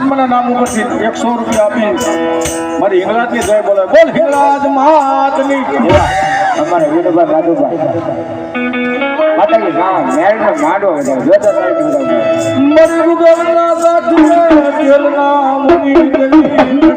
મને નામ ઉપરથી 100 રૂપિયા આપી મારી હિંગળાજની જય બોલે બોલ હિંગળાજ માતની અમારે વિનોબા રાધુભાઈ માતાજી ગામ મેરનો માંડો જોતો મરી ગુગરના ગાઠિયા કેલના મુની દેવી